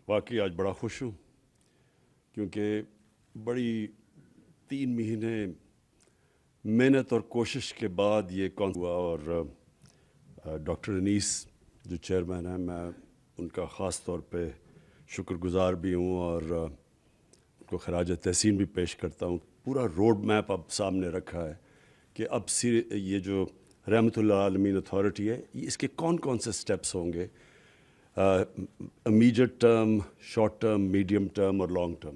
واقعی آج بڑا خوش ہوں کیونکہ بڑی 3 مہینے محنت اور کوشش کے بعد یہ کون ہوا، اور ڈاکٹر انیس جو چیئرمین ہیں، میں ان کا خاص طور پہ شکر گزار بھی ہوں اور ان کو خراج تحسین بھی پیش کرتا ہوں۔ پورا روڈ میپ اب سامنے رکھا ہے کہ اب یہ جو رحمت اللہ عالمین اتھارٹی ہے، اس کے کون کون سے سٹیپس ہوں گے، immediate term, short term, medium term اور لانگ ٹرم۔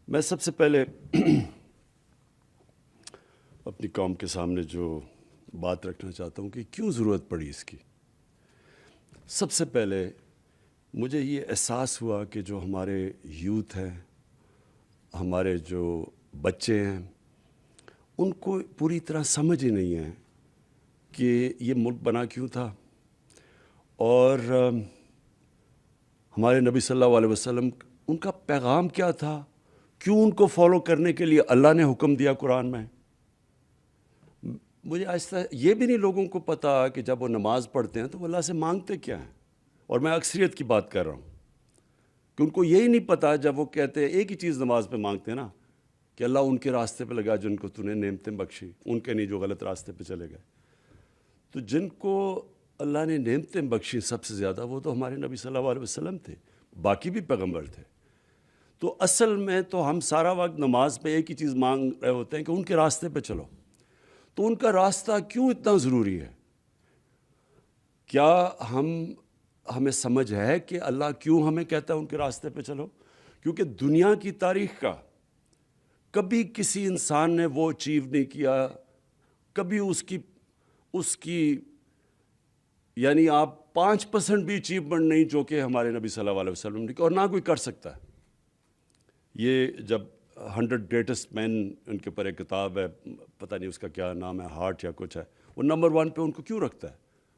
میں سب سے پہلے اپنی قوم کے سامنے جو بات رکھنا چاہتا ہوں کہ کیوں ضرورت پڑی اس کی۔ سب سے پہلے مجھے یہ احساس ہوا کہ جو ہمارے یوتھ ہیں، ہمارے جو بچے ہیں، ان کو پوری طرح سمجھ ہی نہیں ہے کہ یہ ملک بنا کیوں تھا، اور ہمارے نبی صلی اللہ علیہ وسلم ان کا پیغام کیا تھا، کیوں ان کو فالو کرنے کے لیے اللہ نے حکم دیا قرآن میں۔ مجھے آہستہ یہ بھی نہیں لوگوں کو پتہ کہ جب وہ نماز پڑھتے ہیں تو وہ اللہ سے مانگتے کیا ہیں، اور میں اکثریت کی بات کر رہا ہوں کہ ان کو یہی نہیں پتہ، جب وہ کہتے ہیں ایک ہی چیز نماز پہ مانگتے ہیں نا کہ اللہ ان کے راستے پہ لگا جن کو تو نے نعمتیں بخشی، ان کے نہیں جو غلط راستے پہ چلے گئے۔ تو جن کو اللہ نے نعمتیں بخشی سب سے زیادہ، وہ تو ہمارے نبی صلی اللہ علیہ وسلم تھے، باقی بھی پیغمبر تھے۔ تو اصل میں تو ہم سارا وقت نماز پہ ایک ہی چیز مانگ رہے ہوتے ہیں کہ ان کے راستے پہ چلو۔ تو ان کا راستہ کیوں اتنا ضروری ہے؟ کیا ہمیں سمجھ ہے کہ اللہ کیوں ہمیں کہتا ہے ان کے راستے پہ چلو؟ کیونکہ دنیا کی تاریخ کا کبھی کسی انسان نے وہ اچیو نہیں کیا، کبھی اس کی یعنی آپ 5% بھی اچیومنٹ نہیں جو کہ ہمارے نبی صلی اللہ علیہ وسلم نے کی، اور نہ کوئی کر سکتا ہے۔ یہ جب 100 گریٹسٹ مین، ان کے اوپر ایک کتاب ہے، پتہ نہیں اس کا کیا نام ہے، ہارٹ یا کچھ ہے، وہ نمبر 1 پہ ان کو کیوں رکھتا ہے؟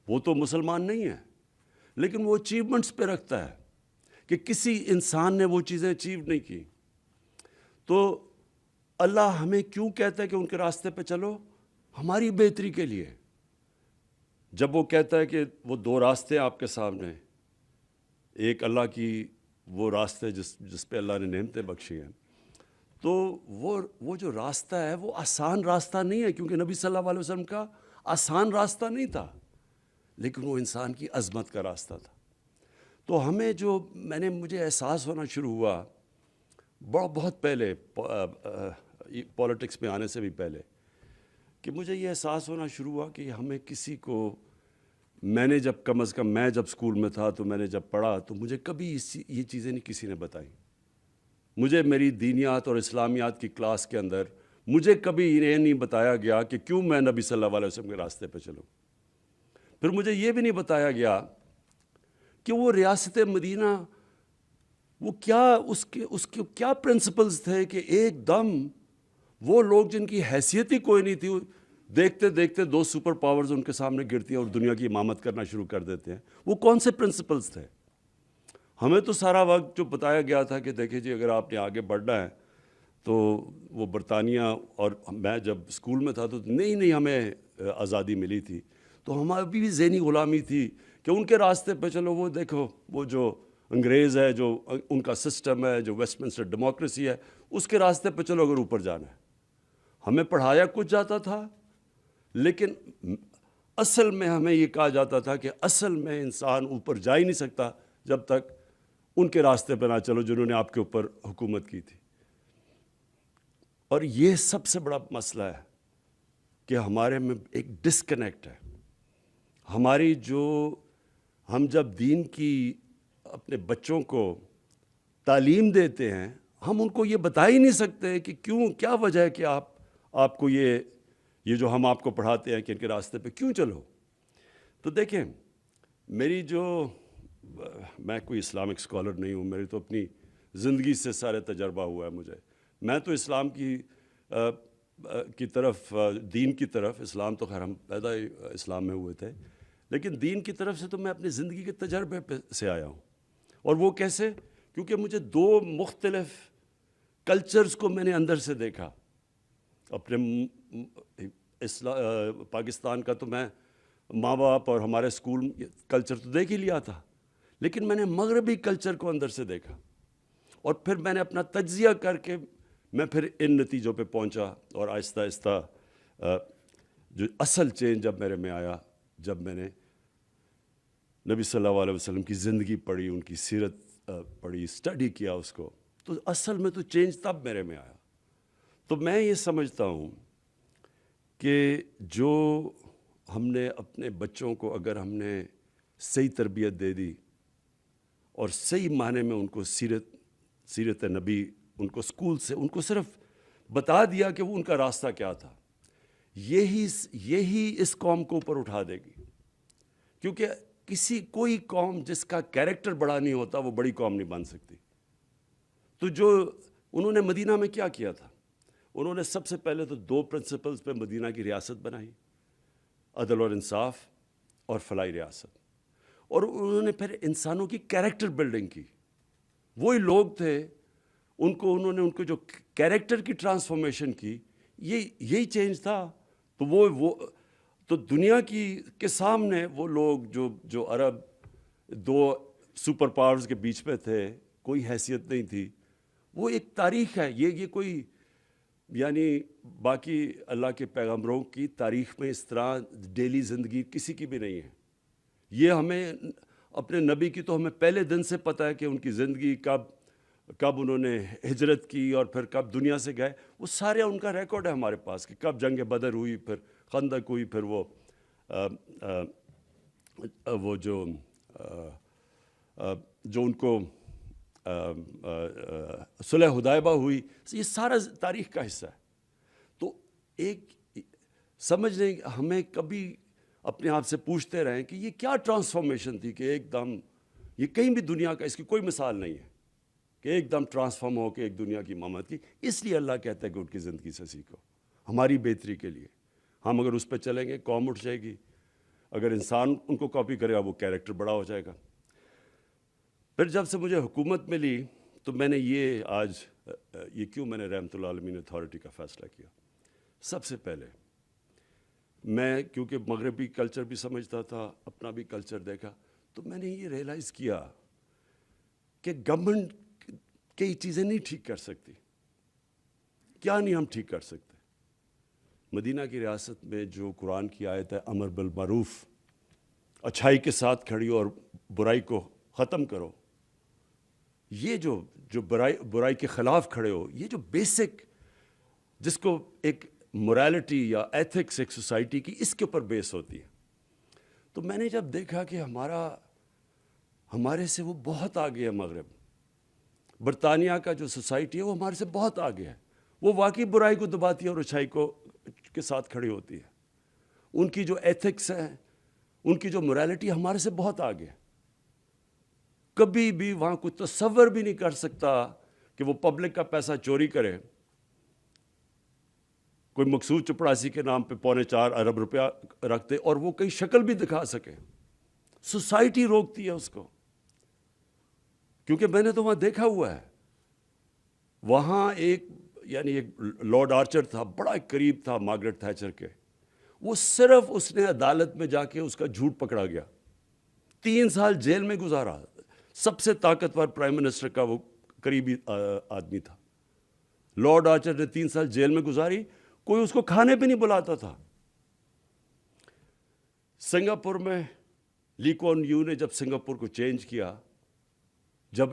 وہ تو مسلمان نہیں ہے، لیکن وہ اچیومنٹس پہ رکھتا ہے کہ کسی انسان نے وہ چیزیں اچیو نہیں کی۔ تو اللہ ہمیں کیوں کہتا ہے کہ ان کے راستے پہ چلو؟ ہماری بہتری کے لیے۔ جب وہ کہتا ہے کہ وہ 2 راستے آپ کے سامنے، ایک اللہ کی وہ راستے جس پہ اللہ نے نعمتیں بخشی ہیں، تو وہ جو راستہ ہے وہ آسان راستہ نہیں ہے، کیونکہ نبی صلی اللہ علیہ وسلم کا آسان راستہ نہیں تھا، لیکن وہ انسان کی عظمت کا راستہ تھا۔ تو ہمیں مجھے احساس ہونا شروع ہوا بہت پہلے، پولیٹکس میں آنے سے بھی پہلے، کہ مجھے یہ احساس ہونا شروع ہوا کہ ہمیں کسی کو، میں نے جب کم از کم میں جب اسکول میں تھا تو میں نے جب پڑھا تو مجھے کبھی یہ چیزیں نہیں کسی نے بتائیں۔ مجھے میری دینیات اور اسلامیات کی کلاس کے اندر مجھے کبھی یہ نہیں بتایا گیا کہ کیوں میں نبی صلی اللہ علیہ وسلم کے راستے پہ چلوں۔ پھر مجھے یہ بھی نہیں بتایا گیا کہ وہ ریاست مدینہ، وہ کیا اس کے کیا پرنسپلز تھے کہ ایک دم وہ لوگ جن کی حیثیت ہی کوئی نہیں تھی، دیکھتے دیکھتے 2 سپر پاورز ان کے سامنے گرتی ہیں اور دنیا کی امامت کرنا شروع کر دیتے ہیں۔ وہ کون سے پرنسپلز تھے؟ ہمیں تو سارا وقت جو بتایا گیا تھا کہ دیکھیں جی اگر آپ نے آگے بڑھنا ہے تو وہ برطانیہ، اور میں جب اسکول میں تھا تو نہیں ہمیں آزادی ملی تھی، تو ہماری بھی ذہنی غلامی تھی کہ ان کے راستے پہ چلو۔ وہ دیکھو وہ جو انگریز ہے، جو ان کا سسٹم ہے، جو ویسٹ منسٹر ڈیموکریسی ہے، اس کے راستے پہ چلو اگر اوپر جانا ہے۔ ہمیں پڑھایا کچھ جاتا تھا، لیکن اصل میں ہمیں یہ کہا جاتا تھا کہ اصل میں انسان اوپر جا ہی نہیں سکتا جب تک ان کے راستے پہ نہ چلو جنہوں نے آپ کے اوپر حکومت کی تھی۔ اور یہ سب سے بڑا مسئلہ ہے کہ ہمارے میں ایک ڈسکنیکٹ ہے۔ ہم جب دین کی اپنے بچوں کو تعلیم دیتے ہیں، ہم ان کو یہ بتا ہی نہیں سکتے کہ کیا وجہ ہے کہ آپ کو یہ جو ہم آپ کو پڑھاتے ہیں کہ ان کے راستے پہ کیوں چلو۔ تو دیکھیں، میں کوئی اسلامک اسکالر نہیں ہوں، میری تو اپنی زندگی سے سارے تجربہ ہوا ہے مجھے۔ میں تو اسلام کی طرف، دین کی طرف، اسلام تو خیر ہم پیدا ہی اسلام میں ہوئے تھے، لیکن دین کی طرف سے تو میں اپنی زندگی کے تجربے سے آیا ہوں۔ اور وہ کیسے؟ کیونکہ مجھے 2 مختلف کلچرز کو میں نے اندر سے دیکھا۔ اپنے پاکستان کا تو میں ماں باپ اور ہمارے اسکول کلچر تو دیکھ ہی لیا تھا، لیکن میں نے مغربی کلچر کو اندر سے دیکھا، اور پھر میں نے اپنا تجزیہ کر کے میں پھر ان نتیجوں پہ پہنچا، اور آہستہ آہستہ جو اصل چینج جب میرے میں آیا، جب میں نے نبی صلی اللہ علیہ وسلم کی زندگی پڑھی، ان کی سیرت پڑھی، اسٹڈی کیا اس کو، تو اصل میں تو چینج تب میرے میں آیا۔ تو میں یہ سمجھتا ہوں کہ جو ہم نے اپنے بچوں کو، اگر ہم نے صحیح تربیت دے دی اور صحیح معنی میں ان کو سیرت نبی، ان کو اسکول سے ان کو صرف بتا دیا کہ وہ ان کا راستہ کیا تھا، یہی اس قوم کو اوپر اٹھا دے گی۔ کیونکہ کوئی قوم جس کا کیریکٹر بڑا نہیں ہوتا وہ بڑی قوم نہیں بن سکتی۔ تو جو انہوں نے مدینہ میں کیا کیا تھا، انہوں نے سب سے پہلے تو 2 پرنسپلز پہ مدینہ کی ریاست بنائی، عدل اور انصاف اور فلاحی ریاست، اور انہوں نے پھر انسانوں کی کیریکٹر بلڈنگ کی۔ وہی لوگ تھے، انہوں نے ان کو جو کیریکٹر کی ٹرانسفارمیشن کی، یہی چینج تھا۔ تو وہ تو دنیا کے سامنے وہ لوگ جو عرب 2 سپر پاورز کے بیچ میں تھے، کوئی حیثیت نہیں تھی، وہ ایک تاریخ ہے۔ یہ کوئی یعنی باقی اللہ کے پیغمبروں کی تاریخ میں اس طرح ڈیلی زندگی کسی کی بھی نہیں ہے۔ یہ ہمیں اپنے نبی کی تو ہمیں پہلے دن سے پتہ ہے کہ ان کی زندگی کب انہوں نے ہجرت کی اور پھر کب دنیا سے گئے، وہ سارے ان کا ریکارڈ ہے ہمارے پاس، کہ کب جنگ بدر ہوئی، پھر خندق ہوئی، پھر وہ جو ان کو صلح حدیبیہ ہوئی، یہ سارا تاریخ کا حصہ ہے۔ تو ایک سمجھ نہیں، ہمیں کبھی اپنے آپ سے پوچھتے رہیں کہ یہ کیا ٹرانسفارمیشن تھی، کہ ایک دم یہ کہیں بھی دنیا کا اس کی کوئی مثال نہیں ہے کہ ایک دم ٹرانسفارم ہو کے ایک دنیا کی امامت کی۔ اس لیے اللہ کہتا ہے کہ ان کی زندگی سے سیکھو، ہماری بہتری کے لیے۔ ہم اگر اس پہ چلیں گے قوم اٹھ جائے گی، اگر انسان ان کو کاپی کرے گا وہ کیریکٹر بڑا ہو جائے گا۔ پھر جب سے مجھے حکومت ملی تو میں نے یہ کیوں میں نے رحمت اللہ عالمین اتھارٹی کا فیصلہ کیا، سب سے پہلے میں کیونکہ مغربی کلچر بھی سمجھتا تھا، اپنا بھی کلچر دیکھا، تو میں نے یہ ریئلائز کیا کہ گورنمنٹ کئی چیزیں نہیں ٹھیک کر سکتی۔ کیا نہیں ہم ٹھیک کر سکتے؟ مدینہ کی ریاست میں جو قرآن کی آیت ہے، امر بالمعروف، اچھائی کے ساتھ کھڑی اور برائی کو ختم کرو، یہ جو برائی کے خلاف کھڑے ہو، یہ جو بیسک جس کو ایک مورالٹی یا ایتھکس ایک سوسائٹی کی، اس کے اوپر بیس ہوتی ہے۔ تو میں نے جب دیکھا کہ ہمارے سے وہ بہت آگے ہے مغرب، برطانیہ کا جو سوسائٹی ہے وہ ہمارے سے بہت آگے ہے، وہ واقعی برائی کو دباتی ہے اور اچھائی کے ساتھ کھڑی ہوتی ہے۔ ان کی جو ایتھکس ہے، ان کی جو مورالٹی ہمارے سے بہت آگے ہے۔ کبھی بھی وہاں کوئی تصور بھی نہیں کر سکتا کہ وہ پبلک کا پیسہ چوری کرے، کوئی مقصود چپڑاسی کے نام پہ 4.25 ارب روپیہ رکھتے اور وہ کئی شکل بھی دکھا سکے۔ سوسائٹی روکتی ہے اس کو، کیونکہ میں نے تو وہاں دیکھا ہوا ہے۔ وہاں ایک لارڈ آرچر تھا، بڑا قریب تھا مارگریٹ تھیچر کے، وہ صرف اس نے عدالت میں جا کے اس کا جھوٹ پکڑا گیا، 3 سال جیل میں گزارا۔ سب سے طاقتور پرائم منسٹر کا وہ قریبی آدمی تھا، لارڈ آرچر نے 3 سال جیل میں گزاری، کوئی اس کو کھانے پہ نہیں بلاتا تھا۔ سنگاپور میں لی کوان یو نے جب سنگاپور کو چینج کیا، جب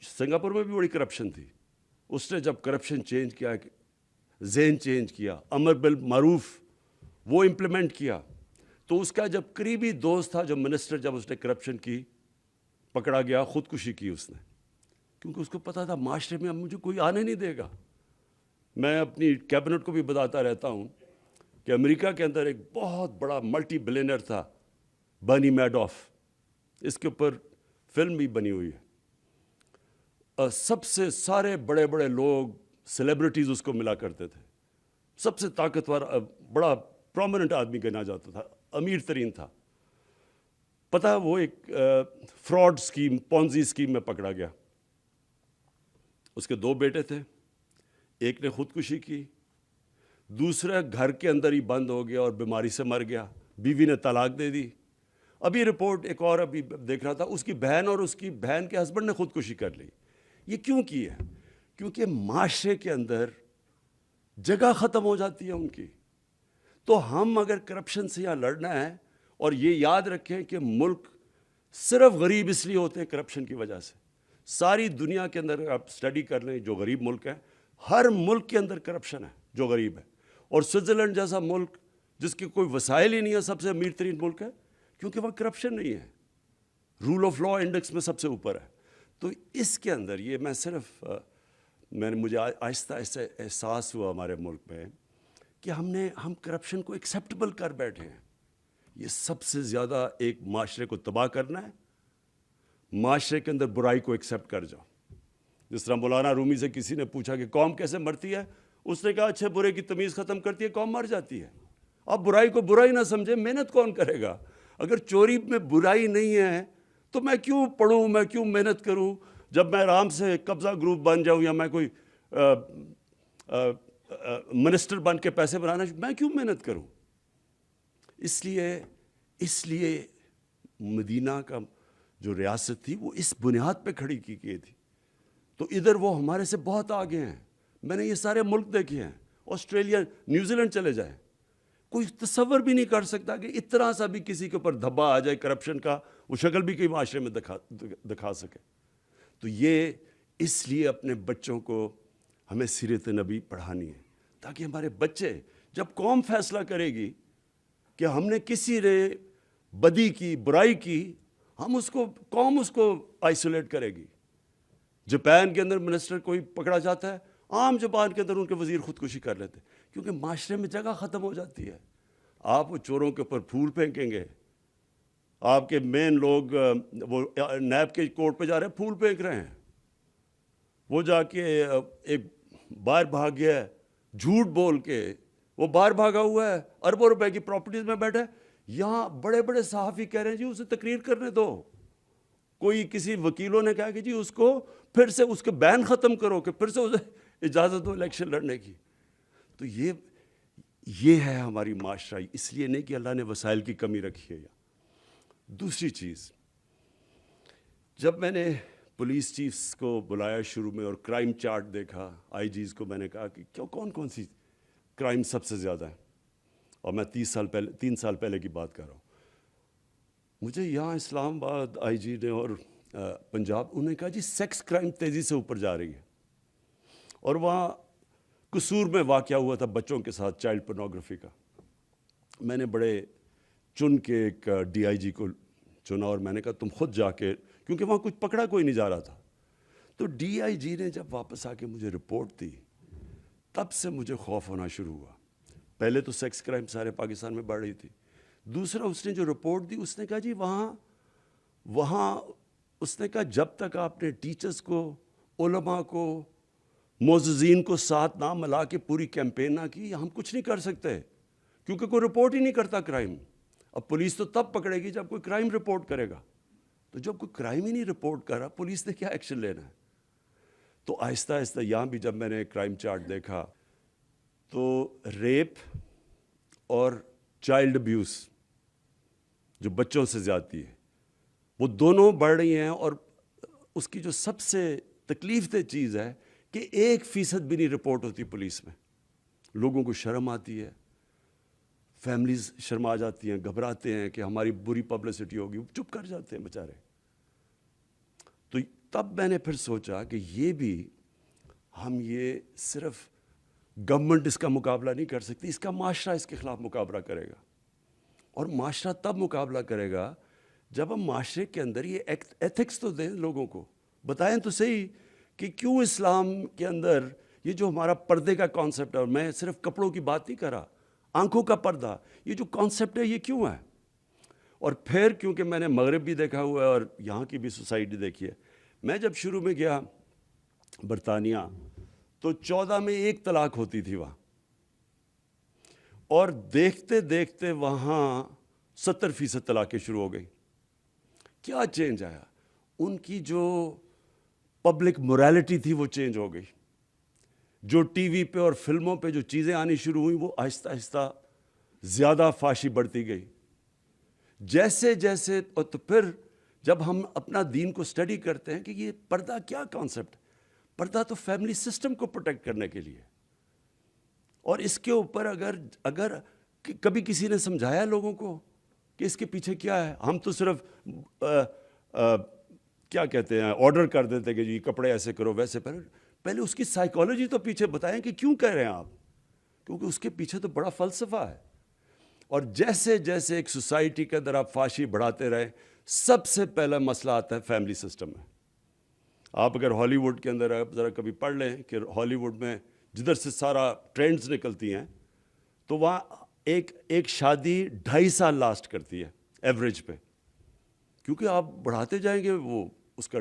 سنگاپور میں بھی بڑی کرپشن تھی، اس نے جب کرپشن چینج کیا، ذہن چینج کیا، امر بالمعروف وہ امپلیمنٹ کیا، تو اس کا جب قریبی دوست تھا جو منسٹر، جب اس نے کرپشن کی پکڑا گیا، خودکشی کی اس نے، کیونکہ اس کو پتا تھا معاشرے میں اب مجھے کوئی آنے نہیں دے گا۔ میں اپنی کیبنٹ کو بھی بتاتا رہتا ہوں کہ امریکہ کے اندر ایک بہت بڑا ملٹی بلینئر تھا، برنی میڈوف، اس کے اوپر فلم بھی بنی ہوئی ہے۔ سب سے سارے بڑے بڑے لوگ، سیلیبریٹیز اس کو ملا کرتے تھے، سب سے طاقتور، بڑا پرومیننٹ آدمی گنا جاتا تھا، امیر ترین تھا۔ پتہ وہ ایک فراڈ سکیم، پونزی سکیم میں پکڑا گیا۔ اس کے 2 بیٹے تھے، ایک نے خودکشی کی، دوسرا گھر کے اندر ہی بند ہو گیا اور بیماری سے مر گیا، بیوی نے طلاق دے دی، ابھی رپورٹ ایک اور ابھی دیکھ رہا تھا، اس کی بہن اور اس کی بہن کے ہسبینڈ نے خودکشی کر لی. یہ کیوں کی ہے؟ کیونکہ معاشرے کے اندر جگہ ختم ہو جاتی ہے ان کی. تو ہم اگر کرپشن سے یہاں لڑنا ہے، اور یہ یاد رکھیں کہ ملک صرف غریب اس لیے ہوتے ہیں کرپشن کی وجہ سے. ساری دنیا کے اندر آپ اسٹڈی کر لیں جو غریب ملک ہیں، ہر ملک کے اندر کرپشن ہے جو غریب ہے. اور سوئٹزرلینڈ جیسا ملک جس کے کوئی وسائل ہی نہیں ہے سب سے امیر ترین ملک ہے، کیونکہ وہاں کرپشن نہیں ہے، رول آف لا انڈیکس میں سب سے اوپر ہے. تو اس کے اندر یہ میں صرف مجھے آہستہ آہستہ احساس ہوا ہمارے ملک میں کہ ہم کرپشن کو ایکسیپٹیبل کر بیٹھے ہیں. یہ سب سے زیادہ ایک معاشرے کو تباہ کرنا ہے. معاشرے کے اندر برائی کو ایکسیپٹ کر جاؤ. جس طرح مولانا رومی سے کسی نے پوچھا کہ قوم کیسے مرتی ہے، اس نے کہا اچھے برے کی تمیز ختم کرتی ہے قوم مر جاتی ہے. اب برائی کو برائی نہ سمجھے، محنت کون کرے گا؟ اگر چوری میں برائی نہیں ہے تو میں کیوں پڑھوں، میں کیوں محنت کروں؟ جب میں آرام سے قبضہ گروپ بن جاؤں یا میں کوئی منسٹر بن کے پیسے بنانا، میں کیوں محنت کروں؟ اس لیے مدینہ کا جو ریاست تھی وہ اس بنیاد پہ کھڑی کی گئی تھی. تو ادھر وہ ہمارے سے بہت آگے ہیں. میں نے یہ سارے ملک دیکھے ہیں، آسٹریلیا، نیوزی لینڈ چلے جائیں، کوئی تصور بھی نہیں کر سکتا کہ اتنا سا بھی کسی کے اوپر دھبا آ جائے کرپشن کا، وہ شکل بھی کئی معاشرے میں دکھا سکے. تو یہ اس لیے اپنے بچوں کو ہمیں سیرت نبی پڑھانی ہے، تاکہ ہمارے بچے جب قوم فیصلہ کرے گی کہ ہم نے کسی نے بدی کی، برائی کی، قوم اس کو آئسولیٹ کرے گی. جاپان کے اندر منسٹر کوئی پکڑا جاتا ہے، عام زبان کے اندر ان کے وزیر خودکشی کر لیتے ہیں، کیونکہ معاشرے میں جگہ ختم ہو جاتی ہے. آپ وہ چوروں کے اوپر پھول پھینکیں گے، آپ کے مین لوگ وہ نیب کے کورٹ پہ جا رہے ہیں، پھول پھینک رہے ہیں. وہ جا کے ایک باہر بھاگ گیا ہے، جھوٹ بول کے وہ باہر بھاگا ہوا ہے، اربوں روپے کی پراپرٹیز میں بیٹھا ہے. یہاں بڑے بڑے صحافی کہہ رہے ہیں جی اسے تقریر کرنے دو. کوئی کسی وکیلوں نے کہا کہ جی اس کو پھر سے اس کے بین ختم کرو، کہ پھر سے اسے اجازت دو الیکشن لڑنے کی. تو یہ ہے ہماری معاشرہ. اس لیے نہیں کہ اللہ نے وسائل کی کمی رکھی ہے. دوسری چیز، جب میں نے پولیس چیفز کو بلایا شروع میں اور کرائم چارٹ دیکھا، آئی جیز کو میں نے کہا کہ کون سی کرائم سب سے زیادہ ہے، اور میں 3 سال پہلے کی بات کر رہا ہوں. مجھے یہاں اسلام آباد آئی جی نے اور پنجاب، انہوں نے کہا جی سیکس کرائم تیزی سے اوپر جا رہی ہے. اور وہاں قصور میں واقعہ ہوا تھا بچوں کے ساتھ چائلڈ پورنوگرافی کا. میں نے بڑے چن کے ایک ڈی آئی جی کو چنا، اور میں نے کہا تم خود جا کے، کیونکہ وہاں کچھ پکڑا کوئی نہیں جا رہا تھا. تو ڈی آئی جی نے جب واپس آ کے مجھے رپورٹ دی، تب سے مجھے خوف ہونا شروع ہوا. پہلے تو سیکس کرائم سارے پاکستان میں بڑھ رہی تھی. دوسرا، اس نے جو رپورٹ دی اس نے کہا جی وہاں اس نے کہا جب تک آپ نے ٹیچرز کو، علماء کو، معززین کو ساتھ نہ ملا کے پوری کیمپین نہ کی، ہم کچھ نہیں کر سکتے، کیونکہ کوئی رپورٹ ہی نہیں کرتا کرائم. اب پولیس تو تب پکڑے گی جب کوئی کرائم رپورٹ کرے گا. تو جب کوئی کرائم ہی نہیں رپورٹ کر رہا، پولیس نے کیا ایکشن لینا ہے؟ تو آہستہ آہستہ یہاں بھی جب میں نے کرائم چارٹ دیکھا تو ریپ اور چائلڈ ابیوز، جو بچوں سے زیادتی ہے، وہ دونوں بڑھ رہی ہیں. اور اس کی جو سب سے تکلیف دہ چیز ہے کہ 1% بھی نہیں رپورٹ ہوتی پولیس میں. لوگوں کو شرم آتی ہے، فیملیز شرما جاتی ہیں، گھبراتے ہیں کہ ہماری بری پبلسٹی ہوگی، چپ کر جاتے ہیں بیچارے. تو تب میں نے پھر سوچا کہ یہ صرف گورنمنٹ اس کا مقابلہ نہیں کر سکتی، اس کا معاشرہ اس کے خلاف مقابلہ کرے گا. اور معاشرہ تب مقابلہ کرے گا جب ہم معاشرے کے اندر یہ ایتھکس تو دیں، لوگوں کو بتائیں تو صحیح کہ کیوں اسلام کے اندر یہ جو ہمارا پردے کا کانسیپٹ ہے، اور میں صرف کپڑوں کی بات نہیں کر رہا، آنکھوں کا پردہ، یہ جو کانسیپٹ ہے یہ کیوں ہے. اور پھر کیونکہ میں نے مغرب بھی دیکھا ہوا ہے اور یہاں کی بھی سوسائٹی دیکھی ہے. میں جب شروع میں گیا برطانیہ تو 14 میں 1 طلاق ہوتی تھی وہاں، اور دیکھتے دیکھتے وہاں 70% طلاقیں شروع ہو گئی. کیا چینج آیا؟ ان کی جو پبلک موریلٹی تھی وہ چینج ہو گئی. جو ٹی وی پہ اور فلموں پہ جو چیزیں آنی شروع ہوئیں وہ آہستہ آہستہ زیادہ فحاشی بڑھتی گئی. جیسے جیسے اور تو پھر جب ہم اپنا دین کو اسٹڈی کرتے ہیں کہ یہ پردہ کیا کانسیپٹ ہے، پردہ تو فیملی سسٹم کو پروٹیکٹ کرنے کے لیے، اور اس کے اوپر اگر کبھی کسی نے سمجھایا لوگوں کو کہ اس کے پیچھے کیا ہے، ہم تو صرف کیا کہتے ہیں آرڈر کر دیتے کہ جی کپڑے ایسے کرو ویسے پہلے اس کی سائیکالوجی تو پیچھے بتائیں کہ کیوں کہہ رہے ہیں آپ، کیونکہ اس کے پیچھے تو بڑا فلسفہ ہے۔ اور جیسے جیسے ایک سوسائٹی کے اندر آپ فحاشی بڑھاتے رہے، سب سے پہلا مسئلہ آتا ہے فیملی سسٹم میں۔ آپ اگر ہالی ووڈ کے اندر آپ ذرا کبھی پڑھ لیں کہ ہالی ووڈ میں جدھر سے سارا ٹرینڈز نکلتی ہیں تو وہاں ایک شادی 2.5 سال لاسٹ کرتی ہے ایوریج پہ، کیونکہ آپ بڑھاتے جائیں گے وہ اس کا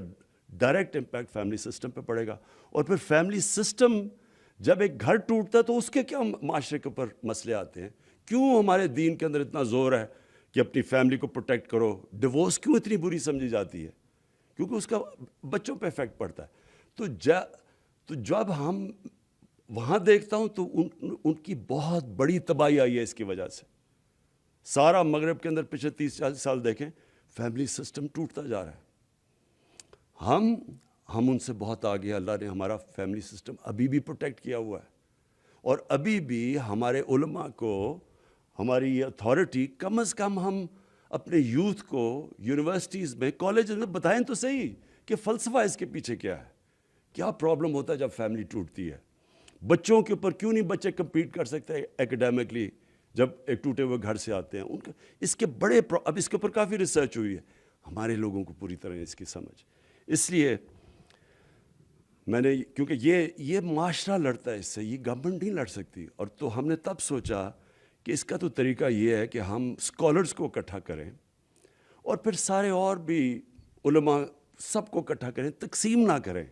ڈائریکٹ امپیکٹ فیملی سسٹم پہ پڑے گا۔ اور پھر فیملی سسٹم جب ایک گھر ٹوٹتا ہے تو اس کے کیا معاشرے کے اوپر مسئلے آتے ہیں، کیوں ہمارے دین کے اندر اتنا زور ہے کہ اپنی فیملی کو پروٹیکٹ کرو، ڈیورس کیوں اتنی بری سمجھی جاتی ہے، کیونکہ اس کا بچوں پہ افیکٹ پڑتا ہے۔ تو جب ہم وہاں دیکھتا ہوں تو ان کی بہت بڑی تباہی آئی ہے اس کی وجہ سے۔ سارا مغرب کے اندر پچھلے 30-40 سال دیکھیں فیملی سسٹم ٹوٹتا جا رہا ہے۔ ہم ان سے بہت آگے، اللہ نے ہمارا فیملی سسٹم ابھی بھی پروٹیکٹ کیا ہوا ہے، اور ابھی بھی ہمارے علماء کو، ہماری یہ اتھارٹی، کم از کم ہم اپنے یوتھ کو یونیورسٹیز میں کالجز میں بتائیں تو صحیح کہ فلسفہ اس کے پیچھے کیا ہے، کیا پرابلم ہوتا ہے جب فیملی ٹوٹتی ہے۔ بچوں کے اوپر کیوں نہیں بچے کمپیٹ کر سکتے ایکڈیمکلی جب ایک ٹوٹے ہوئے گھر سے آتے ہیں، ان کا اس کے بڑے اب اس کے اوپر کافی ریسرچ ہوئی ہے، ہمارے لوگوں کو پوری طرح اس کی سمجھ۔ اس لیے میں نے، کیونکہ یہ معاشرہ لڑتا ہے اس سے، یہ گورنمنٹ نہیں لڑ سکتی، اور تو ہم نے تب سوچا کہ اس کا تو طریقہ یہ ہے کہ ہم اسکالرس کو اکٹھا کریں اور پھر سارے اور بھی علماء سب کو اکٹھا کریں، تقسیم نہ کریں۔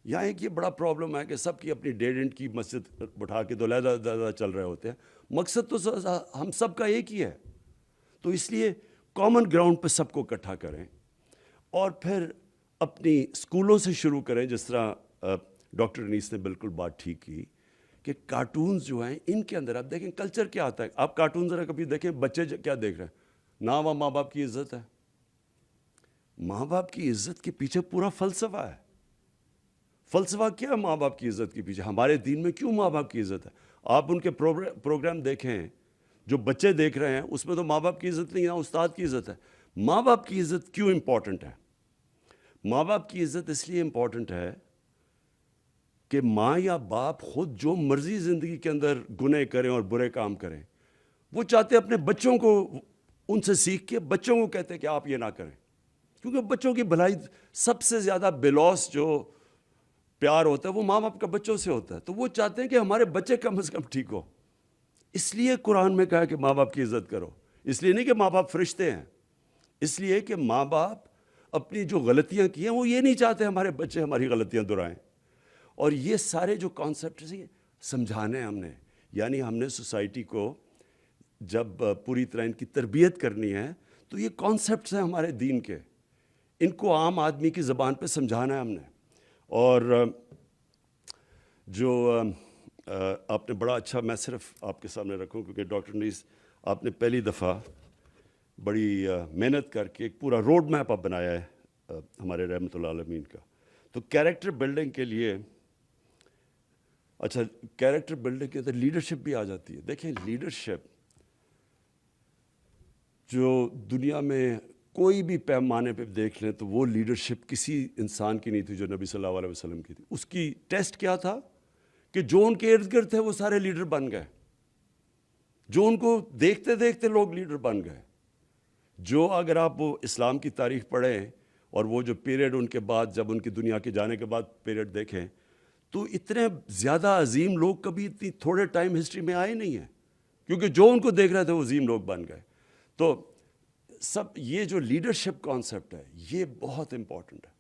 یہاں ایک یہ بڑا پرابلم ہے کہ سب کی اپنی 1.5 کی مسجد بٹھا کے دو علیحدہ چل رہے ہوتے ہیں، مقصد تو ہم سب کا ایک ہی ہے۔ تو اس لیے کامن گراؤنڈ پہ سب کو اکٹھا کریں، اور پھر اپنی اسکولوں سے شروع کریں، جس طرح ڈاکٹر انیس نے بالکل بات ٹھیک کی کہ کارٹونز جو ہیں ان کے اندر آپ دیکھیں کلچر کیا آتا ہے۔ آپ کارٹون ذرا کبھی دیکھیں، بچے کیا دیکھ رہے ہیں، نہ وہاں ماں باپ کی عزت ہے۔ ماں باپ کی عزت کے پیچھے پورا فلسفہ ہے۔ فلسفہ کیا ہے ماں باپ کی عزت کے پیچھے؟ ہمارے دین میں کیوں ماں باپ کی عزت ہے؟ آپ ان کے پروگرام دیکھیں جو بچے دیکھ رہے ہیں، اس میں تو ماں باپ کی عزت نہیں ہے، استاد کی عزت ہے۔ ماں باپ کی عزت کیوں امپورٹنٹ ہے؟ ماں باپ کی عزت اس لیے امپورٹنٹ ہے کہ ماں یا باپ خود جو مرضی زندگی کے اندر گناہ کریں اور برے کام کریں، وہ چاہتے اپنے بچوں کو ان سے سیکھ کے بچوں کو کہتے کہ آپ یہ نہ کریں، کیونکہ بچوں کی بھلائی سب سے زیادہ بلوس جو پیار ہوتا ہے وہ ماں باپ کا بچوں سے ہوتا ہے، تو وہ چاہتے ہیں کہ ہمارے بچے کم از کم ٹھیک ہو۔ اس لیے قرآن میں کہا کہ ماں باپ کی عزت کرو، اس لیے نہیں کہ ماں باپ فرشتے ہیں، اس لیے کہ ماں باپ اپنی جو غلطیاں کی ہیں وہ یہ نہیں چاہتے ہمارے بچے ہماری غلطیاں دہرائیں۔ اور یہ سارے جو کانسیپٹس ہیں سمجھانے ہیں ہم نے، یعنی ہم نے سوسائٹی کو جب پوری طرح ان کی تربیت کرنی ہے تو یہ کانسیپٹس ہیں ہمارے دین کے، ان کو عام آدمی کی زبان پہ سمجھانا ہے ہم نے۔ اور جو آپ نے بڑا اچھا، میں صرف آپ کے سامنے رکھوں کیونکہ ڈاکٹر انیس آپ نے پہلی دفعہ بڑی محنت کر کے ایک پورا روڈ میپ آپ بنایا ہے ہمارے رحمۃ اللہ عالمین کا۔ تو کیریکٹر بلڈنگ کے لیے، اچھا کیریکٹر بلڈنگ کے اندر لیڈرشپ بھی آ جاتی ہے۔ دیکھیں لیڈرشپ جو دنیا میں کوئی بھی پیمانے پہ دیکھ لیں تو وہ لیڈرشپ کسی انسان کی نہیں تھی جو نبی صلی اللہ علیہ وسلم کی تھی۔ اس کی ٹیسٹ کیا تھا کہ جو ان کے ارد گرد تھے وہ سارے لیڈر بن گئے، جو ان کو دیکھتے دیکھتے لوگ لیڈر بن گئے۔ جو اگر آپ وہ اسلام کی تاریخ پڑھیں اور وہ جو پیریڈ ان کے بعد، جب ان کی دنیا کے جانے کے بعد پیریڈ دیکھیں، تو اتنے زیادہ عظیم لوگ کبھی اتنی تھوڑے ٹائم ہسٹری میں آئے نہیں ہیں، کیونکہ جو ان کو دیکھ رہے تھے وہ عظیم لوگ بن گئے۔ تو سب یہ جو لیڈرشپ کانسیپٹ ہے یہ بہت امپورٹنٹ ہے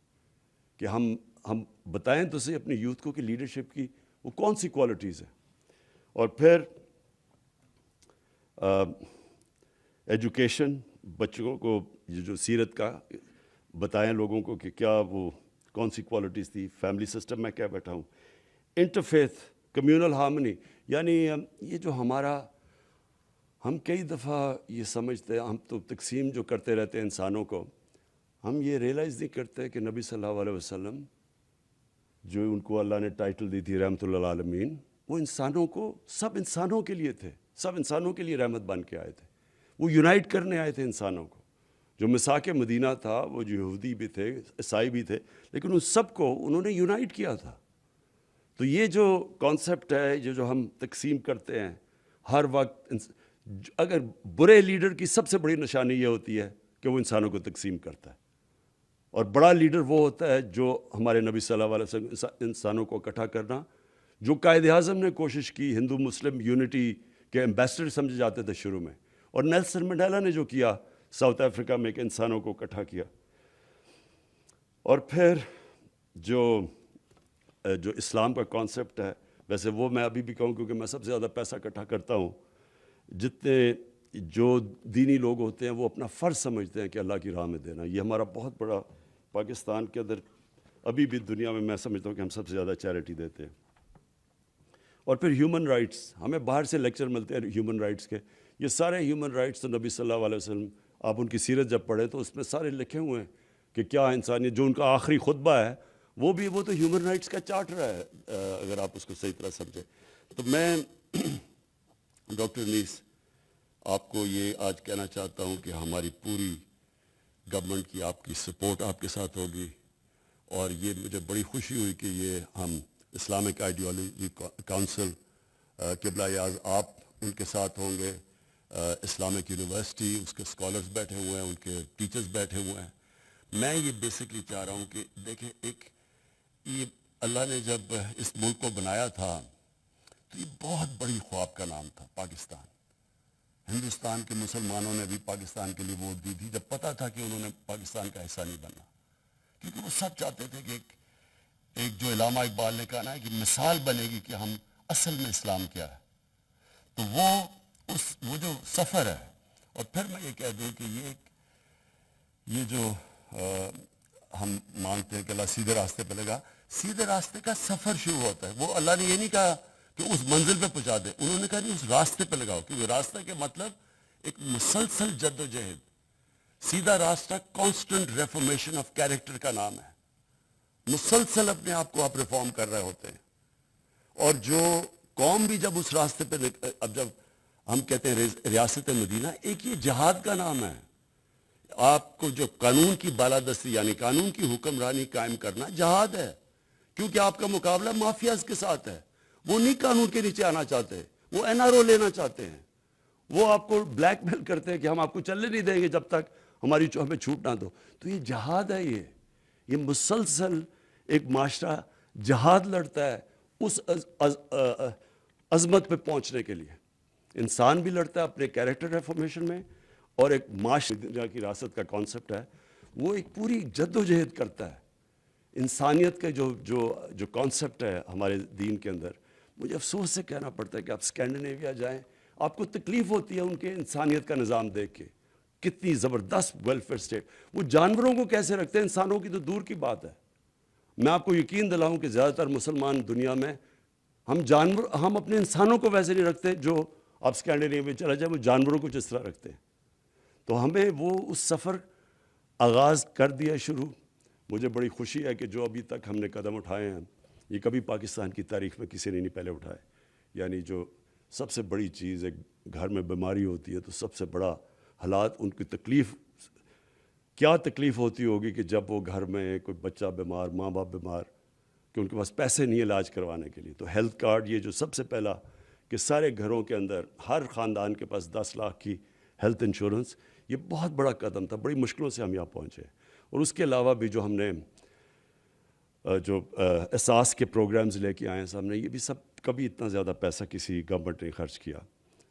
کہ ہم بتائیں تو صحیح اپنے یوتھ کو کہ لیڈرشپ کی وہ کون سی کوالٹیز ہیں۔ اور پھر ایجوکیشن، بچوں کو یہ جو سیرت کا بتائیں لوگوں کو کہ کیا وہ کون سی کوالٹیز تھی، فیملی سسٹم میں کیا بیٹھا ہوں، انٹرفیتھ، کمیونل ہارمنی، یعنی یہ جو ہمارا ہم کئی دفعہ یہ سمجھتے ہیں، ہم تو تقسیم جو کرتے رہتے ہیں انسانوں کو، ہم یہ ریئلائز نہیں کرتے کہ نبی صلی اللہ علیہ وسلم جو ان کو اللہ نے ٹائٹل دی تھی رحمت للعالمین، وہ انسانوں کو، سب انسانوں کے لیے تھے، سب انسانوں کے لیے رحمت بن کے آئے تھے. وہ یونائٹ کرنے آئے تھے انسانوں کو. جو مساک مدینہ تھا وہ جو یہودی بھی تھے، عیسائی بھی تھے، لیکن ان سب کو انہوں نے یونائٹ کیا تھا. تو یہ جو کانسیپٹ ہے، جو ہم تقسیم کرتے ہیں ہر وقت، اگر برے لیڈر کی سب سے بڑی نشانی یہ ہوتی ہے کہ وہ انسانوں کو تقسیم کرتا ہے، اور بڑا لیڈر وہ ہوتا ہے جو ہمارے نبی صلی اللہ علیہ وسلم انسانوں کو اکٹھا کرنا. جو قائد اعظم نے کوشش کی، ہندو مسلم یونٹی کے ایمبیسڈر سمجھے جاتے تھے شروع میں، اور نیلسن منڈیلا نے جو کیا ساؤتھ افریقہ میں کہ انسانوں کو اکٹھا کیا. اور پھر جو اسلام کا کانسیپٹ ہے، ویسے وہ میں ابھی بھی کہوں کیونکہ میں سب سے زیادہ پیسہ اکٹھا کرتا ہوں، جتنے جو دینی لوگ ہوتے ہیں وہ اپنا فرض سمجھتے ہیں کہ اللہ کی راہ میں دینا. یہ ہمارا بہت بڑا، پاکستان کے اندر ابھی بھی دنیا میں سمجھتا ہوں کہ ہم سب سے زیادہ چیریٹی دیتے ہیں. اور پھر ہیومن رائٹس، ہمیں باہر سے لیکچر ملتے ہیں ہیومن رائٹس کے. یہ سارے ہیومن رائٹس تو نبی صلی اللہ علیہ وسلم، آپ ان کی سیرت جب پڑھیں تو اس میں سارے لکھے ہوئے ہیں کہ کیا انسانیت. جو ان کا آخری خطبہ ہے وہ تو ہیومن رائٹس کا چارٹر ہے، اگر آپ اس کو صحیح طرح سمجھیں. تو میں ڈاکٹر انیس آپ کو یہ آج کہنا چاہتا ہوں کہ ہماری پوری گورنمنٹ کی آپ کی سپورٹ آپ کے ساتھ ہوگی، اور یہ مجھے بڑی خوشی ہوئی کہ یہ ہم اسلامک آئیڈیالوجی کونسل قبلہ اعظم آپ ان کے ساتھ ہوں گے، اسلامک یونیورسٹی اس کے اسکالرز بیٹھے ہوئے ہیں، ان کے ٹیچرز بیٹھے ہوئے ہیں. میں یہ بیسکلی چاہ رہا ہوں کہ دیکھیں، یہ اللہ نے جب اس ملک کو بنایا تھا تو یہ بہت بڑی خواب کا نام تھا پاکستان. ہندوستان کے مسلمانوں نے بھی پاکستان کے لیے ووٹ دی تھی جب پتہ تھا کہ انہوں نے پاکستان کا حصہ نہیں بننا، کیونکہ وہ سب چاہتے تھے کہ ایک جو علامہ اقبال نے کہا نا کہ مثال بنے گی کہ ہم اصل میں اسلام کیا ہے. تو وہ جو سفر ہے، اور پھر میں یہ کہہ دوں کہ یہ جو ہم مانگتے ہیں کہ اللہ سیدھے راستے پہ لگا، سیدھے راستے کا سفر شروع ہوتا ہے. وہ اللہ نے یہ نہیں کہا کہ اس منزل پہ پہنچا دے، انہوں نے کہا نہیں، اس راستے پہ لگاؤ، کیونکہ راستے کے مطلب ایک مسلسل جد و جہد. سیدھا راستہ کانسٹنٹ ریفارمیشن آف کیریکٹر کا نام ہے. مسلسل اپنے آپ کو آپ ریفارم کر رہے ہوتے ہیں. اور جو قوم بھی جب اس راستے پہ، اب جب ہم کہتے ہیں ریاست مدینہ، ایک یہ جہاد کا نام ہے. آپ کو جو قانون کی بالادستی یعنی قانون کی حکمرانی قائم کرنا جہاد ہے، کیونکہ آپ کا مقابلہ مافیاز کے ساتھ ہے. وہ نہیں قانون کے نیچے آنا چاہتے، وہ NRO لینا چاہتے ہیں. وہ آپ کو بلیک میل کرتے ہیں کہ ہم آپ کو چلنے نہیں دیں گے جب تک ہماری ہمیں چھوٹ نہ دو. تو یہ جہاد ہے. یہ مسلسل ایک معاشرہ جہاد لڑتا ہے اس عظمت پہ پہنچنے کے لیے. انسان بھی لڑتا ہے اپنے کیریکٹر ریفارمیشن میں، اور ایک معاشرے کی ریاست کا کانسیپٹ ہے وہ ایک پوری جد و جہد کرتا ہے. انسانیت کا جو کانسیپٹ ہے ہمارے دین کے اندر، مجھے افسوس سے کہنا پڑتا ہے کہ آپ اسکینڈینیویا جائیں، آپ کو تکلیف ہوتی ہے ان کے انسانیت کا نظام دیکھ کے. کتنی زبردست ویلفیئر اسٹیٹ. وہ جانوروں کو کیسے رکھتے ہیں، انسانوں کی تو دور کی بات ہے. میں آپ کو یقین دلاؤں کہ زیادہ تر مسلمان دنیا میں ہم اپنے انسانوں کو ویسے نہیں رکھتے جو آپ اسکینڈینیویا میں چلا جائے وہ جانوروں کو جس طرح رکھتے ہیں. تو ہمیں وہ اس سفر آغاز کر دیا شروع. مجھے بڑی خوشی ہے کہ جو ابھی تک ہم نے قدم اٹھائے ہیں، یہ کبھی پاکستان کی تاریخ میں کسی نے نہیں پہلے اٹھائے. یعنی جو سب سے بڑی چیز ایک گھر میں بیماری ہوتی ہے تو سب سے بڑا حالات، ان کی تکلیف کیا تکلیف ہوتی ہوگی کہ جب وہ گھر میں کوئی بچہ بیمار، ماں باپ بیمار، کہ ان کے پاس پیسے نہیں علاج کروانے کے لیے. تو ہیلتھ کارڈ، یہ جو سب سے پہلا کہ سارے گھروں کے اندر ہر خاندان کے پاس 10 لاکھ کی ہیلتھ انشورنس، یہ بہت بڑا قدم تھا. بڑی مشکلوں سے ہم یہاں پہنچے. اور اس کے علاوہ بھی جو ہم نے جو احساس کے پروگرامز لے کے آئے ہیں سامنے، یہ بھی سب کبھی اتنا زیادہ پیسہ کسی گورنمنٹ نے خرچ کیا.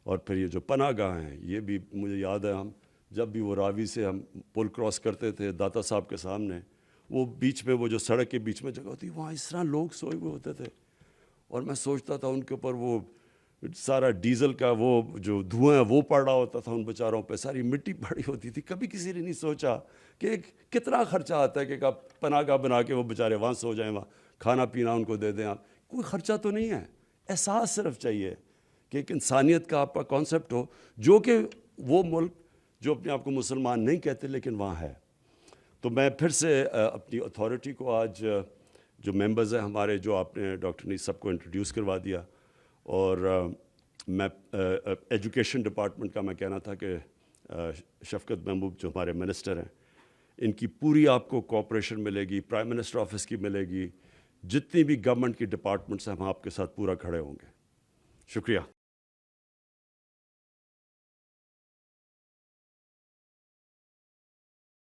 اور پھر یہ جو پناہ گاہ ہیں، یہ بھی مجھے یاد ہے، ہم جب بھی وہ راوی سے ہم پل کراس کرتے تھے داتا صاحب کے سامنے، وہ بیچ میں وہ جو سڑک کے بیچ میں جگہ ہوتی، وہاں اس طرح لوگ سوئے ہوئے ہوتے تھے. اور میں سوچتا تھا ان کے اوپر وہ سارا ڈیزل کا وہ جو دھواں ہے وہ پڑ رہا ہوتا تھا، ان بیچاروں پہ ساری مٹی پڑی ہوتی تھی. کبھی کسی نے نہیں سوچا کہ کتنا خرچہ آتا ہے کہ آپ پناہ گاہ بنا کے وہ بیچارے وہاں سو جائیں، وہاں کھانا پینا ان کو دے دیں. آپ کوئی خرچہ تو نہیں ہے، احساس صرف چاہیے کہ ایک انسانیت کا آپ کا کانسیپٹ ہو، جو کہ وہ ملک جو اپنے آپ کو مسلمان نہیں کہتے لیکن وہاں ہے۔ تو میں پھر سے اپنی اتھارٹی کو آج جو ممبرز ہیں ہمارے، جو آپ نے ڈاکٹر نیز سب کو انٹروڈیوس کروا دیا، اور میں ایجوکیشن ڈپارٹمنٹ کا میں کہنا تھا کہ شفقت محبوب جو ہمارے منسٹر ہیں، ان کی پوری آپ کو کوآپریشن ملے گی، پرائم منسٹر آفس کی ملے گی، جتنی بھی گورنمنٹ کی ڈپارٹمنٹس ہیں ہم آپ کے ساتھ پورا کھڑے ہوں گے۔ شکریہ۔